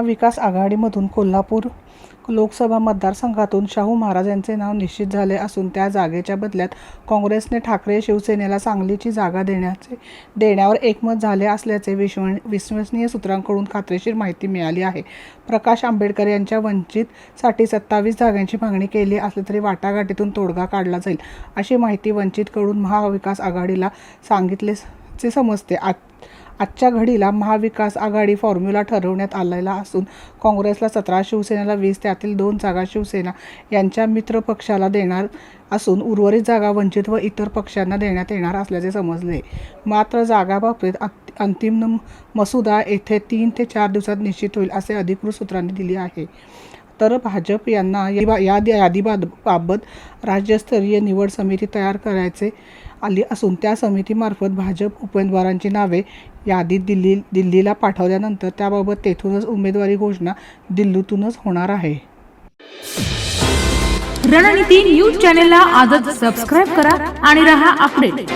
महाविकास आघाडीमधून कोल्हापूर लोकसभा मतदारसंघातून शाहू महाराज यांचे नाव निश्चित झाले असून त्या जागेच्या बदल्यात काँग्रेसने ठाकरे शिवसेनेला सांगलीची जागा देण्यावर एकमत झाले असल्याचे विश्वसनीय सूत्रांकडून खात्रीशीर माहिती मिळाली आहे. प्रकाश आंबेडकर यांच्या वंचितसाठी 27 जागांची मागणी केली असली तरी वाटाघाटीतून तोडगा काढला जाईल अशी माहिती वंचितकडून महाविकास आघाडीला सांगितल्याचे समजते. आजच्या घडीला महाविकास आघाडी फॉर्म्युला ठरवण्यात आलेला असून काँग्रेसला 17, शिवसेनेला 20, त्यातील 2 जागा शिवसेना यांच्या मित्र पक्षाला देणार असून उर्वरित जागा वंचित व इतर पक्षांना देण्यात येणार असल्याचे समजले. मात्र जागाबाबतीत अंतिम मसुदा येथे 3 ते 4 दिवसात निश्चित होईल असे अधिकृत सूत्रांनी दिले आहे. तर भाजप यांना या यादीबाबत राज्यस्तरीय निवड समिती तयार करायचे आली असून त्या समितीमार्फत भाजप उमेदवारांची नावे यादीत दिल्लीला पाठवल्यानंतर त्याबाबत तेथूनच उमेदवारी घोषणा दिल्लीतूनच होणार आहे. रणनीती न्यूज चॅनेलला आजच सबस्क्राइब करा आणि रहा अपडेट.